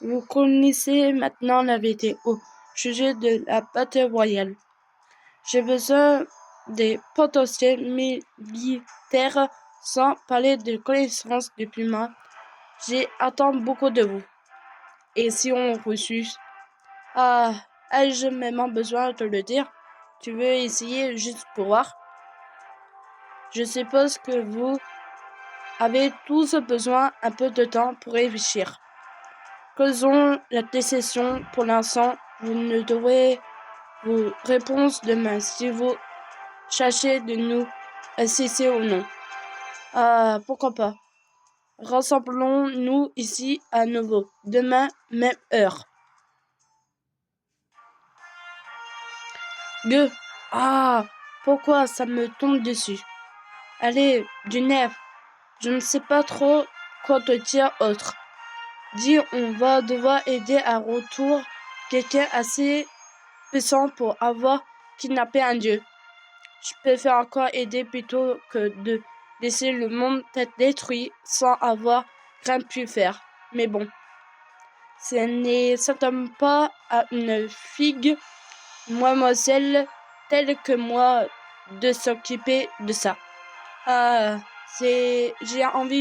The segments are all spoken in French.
Vous connaissez maintenant la vérité au sujet de la bataille royale. J'ai besoin des potentiels militaires sans parler de connaissances de Puma. J'attends beaucoup de vous. Et si on refuse? Ah, ai-je vraiment besoin de le dire? Tu veux essayer juste pour voir? Je suppose que vous avez tous besoin un peu de temps pour réfléchir. Causons la décision pour l'instant. Vous ne devrez vos réponses demain si vous cherchez de nous assister ou non. Ah, pourquoi pas? Rassemblons-nous ici à nouveau, demain, même heure. Gueux. Ah, pourquoi ça me tombe dessus? Allez, du nerf. Je ne sais pas trop quoi te dire autre. Dis, on va devoir aider à retour quelqu'un assez puissant pour avoir kidnappé un dieu. Je préfère encore aider plutôt que de laisser le monde être détruit sans avoir rien pu faire. Mais bon, ce n'est certainement pas à une figue, mademoiselle, telle que moi, de s'occuper de ça. J'ai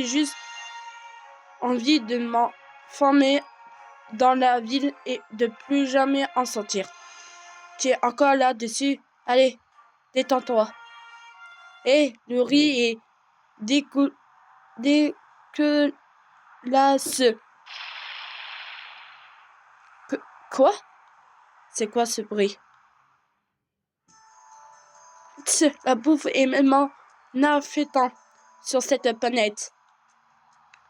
juste envie de m'enfermer dans la ville et de plus jamais en sortir. Tu es encore là-dessus? Allez, détends-toi. Et le riz est dégueulasse. Quoi? C'est quoi ce bruit? La bouffe est maintenant affectante sur cette planète.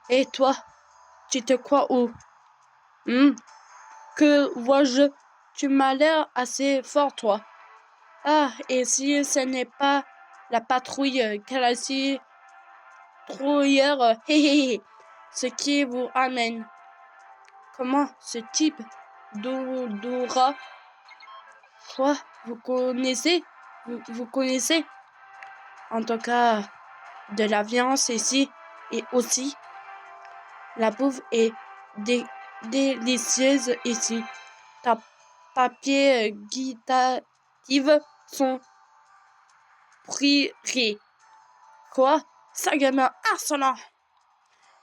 Et toi, tu te crois où? Que vois-je? Tu m'as l'air assez fort, toi. Ah, et si ce n'est pas la patrouille Galaxy Trouilleur, ce qui vous amène. Comment ce type d'Odora? Quoi? Vous connaissez? Vous connaissez? En tout cas, de la viande ici et aussi, la bouffe est délicieuse ici. Ta papier guitative sont prix. Quoi? Ça gamin harcelant.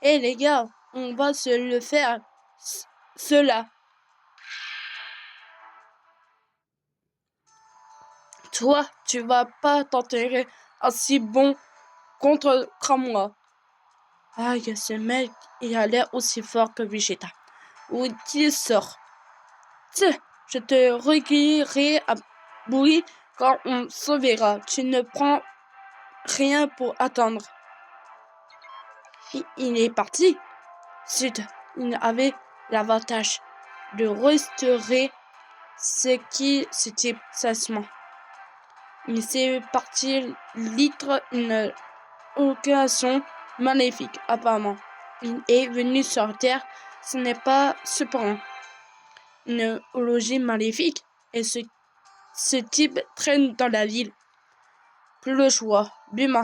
Eh les gars, on va se le faire. Cela. Toi, tu vas pas t'enterrer aussi bon contre moi. Aïe, ce mec, il a l'air aussi fort que Vegeta. Où il sort? Tiens, je te recueillerai à bruit quand on se verra. Tu ne prends rien pour attendre. Il est parti. Zut, il avait l'avantage de restaurer ce qui c'était sagement. Il s'est parti litre une occasion maléfique, apparemment. Il est venu sur Terre, ce n'est pas surprenant. Une horloger maléfique, et ce type traîne dans la ville. Plus le choix. Buma,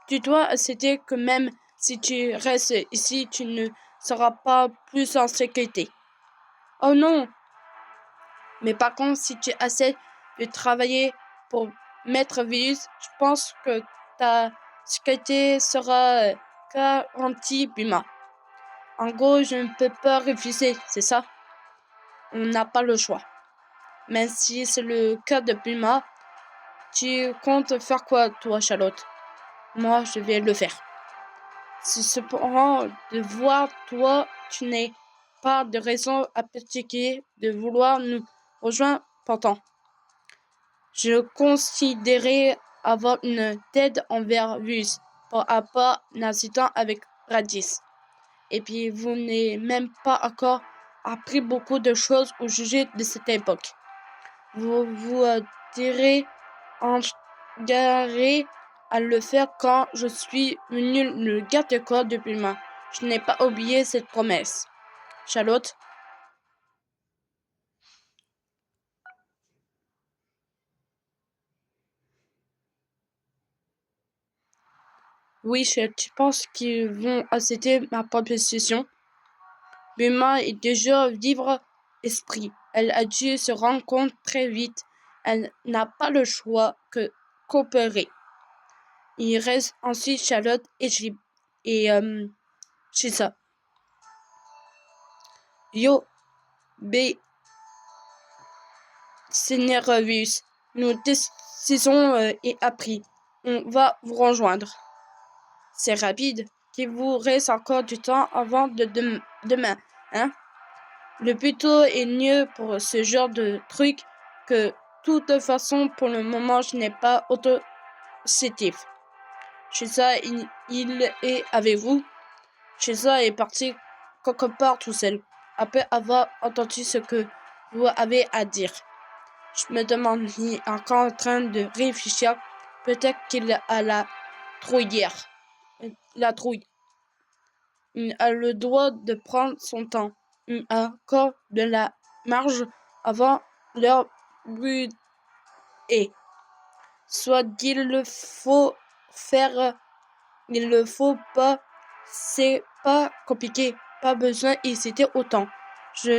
tu dois accepter que même si tu restes ici, tu ne seras pas plus en sécurité. Oh non! Mais par contre, si tu acceptes de travailler pour Maître Virus, je pense que ta sécurité sera garantie, Buma. En gros, je ne peux pas refuser, c'est ça? On n'a pas le choix. Mais si c'est le cas de Buma, tu comptes faire quoi, toi, Charlotte? Moi, je vais le faire. C'est cependant de voir, toi, tu n'as pas de raison à particulier de vouloir nous rejoindre pourtant. Je considérais avoir une tête envers Vus par rapport à l'incident avec Radis. Et puis, vous n'avez même pas encore appris beaucoup de choses au sujet de cette époque. Vous vous direz engagé à le faire quand je suis venu le garde-corps de Puma. Je n'ai pas oublié cette promesse. Charlotte? Oui, chef, tu penses qu'ils vont accepter ma proposition? Bulma est déjà vivre esprit. Elle a dû se rendre compte très vite. Elle n'a pas le choix que coopérer. Il reste ensuite Charlotte et Chisa. Yo, B, Nervus. Nos décisions est appris. On va vous rejoindre. C'est rapide. Qu'il vous reste encore du temps avant demain, hein? Le plus tôt est mieux pour ce genre de truc que toute façon pour le moment je n'ai pas autosétif. Chisa, il est avec vous. Chisa est parti quelque part tout seul, après avoir entendu ce que vous avez à dire. Je me demande, il est encore en train de réfléchir. Peut-être qu'il a la trouille. Il a le droit de prendre son temps. Il a encore de la marge avant leur but. Et soit qu'il le faut faire, il le faut pas. C'est pas compliqué. Pas besoin d'hésiter autant. Je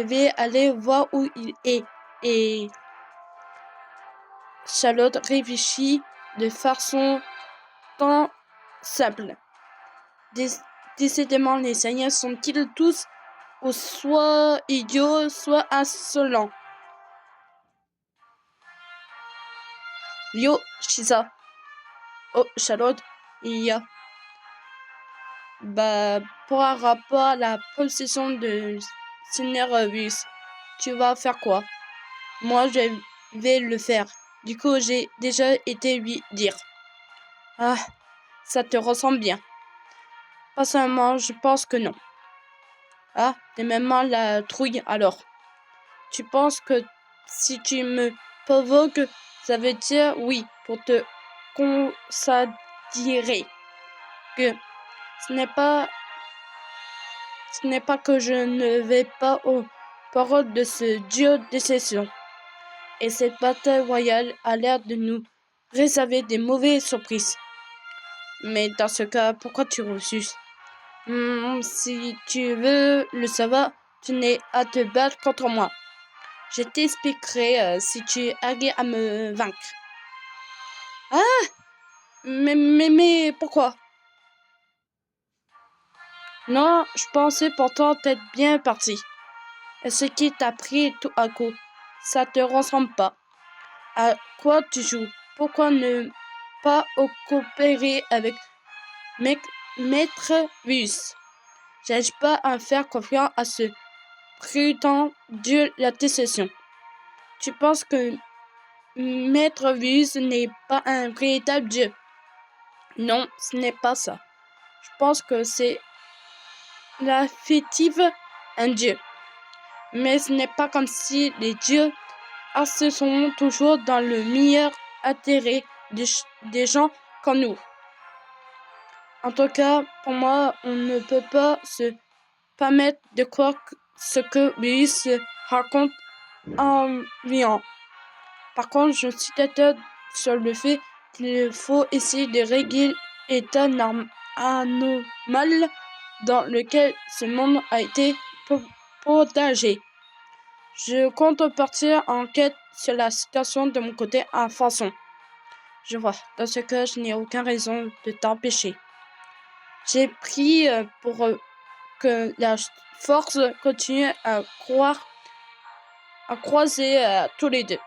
vais aller voir où il est. Et Charlotte réfléchit de façon tant simple. Décidément, les Saiyans sont-ils tous ou soit idiots, soit insolents. Yo, Shisa. Oh, Charlotte, il y a. Pour un rapport à la possession de Nervus, tu vas faire quoi? Moi, je vais le faire. Du coup, j'ai déjà été lui dire. Ah, ça te ressemble bien. Pas seulement, je pense que non. Ah, t'es même la trouille alors. Tu penses que si tu me provoques, ça veut dire oui, pour te consadirer. Que ce n'est pas que je ne vais pas aux paroles de ce dieu déception. Et cette bataille royale a l'air de nous réserver des mauvaises surprises. Mais dans ce cas, pourquoi tu refuses? Si tu veux le savoir, tu n'es à te battre contre moi. Je t'expliquerai si tu arrives à me vaincre. Ah! Mais pourquoi? Non, je pensais pourtant être bien parti. Ce qui t'a pris tout à coup, ça te ressemble pas. À quoi tu joues? Pourquoi ne pas coopérer avec Maître Vus? J'arrive pas à faire confiance à ce prétendu dieu la déception. Tu penses que Maître Vus n'est pas un véritable dieu? Non, ce n'est pas ça. Je pense que c'est l'affectif un dieu. Mais ce n'est pas comme si les dieux se sont toujours dans le meilleur intérêt des gens comme nous. En tout cas, pour moi, on ne peut pas se permettre de croire ce que lui se raconte en riant. Par contre, je suis d'accord sur le fait qu'il faut essayer de régler l'état anormal dans lequel ce monde a été protégé. Je compte partir en quête sur la situation de mon côté en façon. Je vois, dans ce cas, je n'ai aucune raison de t'empêcher. J'ai pris pour que la force continue à croiser tous les deux.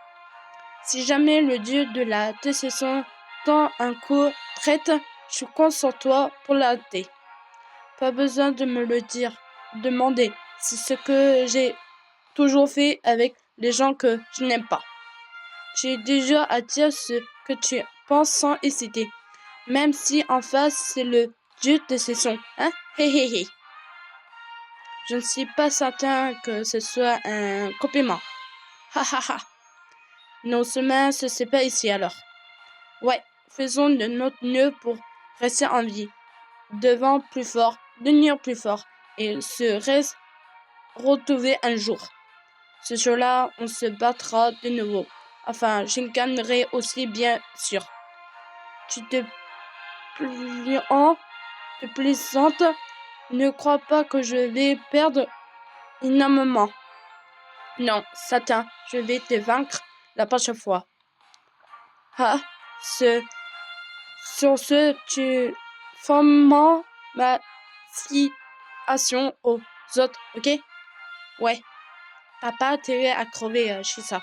Si jamais le dieu de la déception tend un coup traite, je compte sur toi pour l'arrêter. Pas besoin de me le demander. C'est ce que j'ai toujours fait avec les gens que je n'aime pas. Tu es déjà à dire ce que tu penses sans hésiter, même si en face c'est le dieu de déception, hein? Hé hé hé. Je ne suis pas certain que ce soit un compliment. Ha ha ha. Nos chemins se séparent ici alors. Ouais, faisons de notre mieux pour rester en vie. Devant plus fort, devenir plus fort, et retrouver un jour. Ce jour-là, on se battra de nouveau. Enfin, je gagnerai aussi, bien sûr. Tu te plaisantes. Ne crois pas que je vais perdre énormément. Non, Satan, je vais te vaincre la prochaine fois. Ah, sur ce, tu formes ma situation aux autres, ok? Ouais. Papa, t'es à crever chez ça.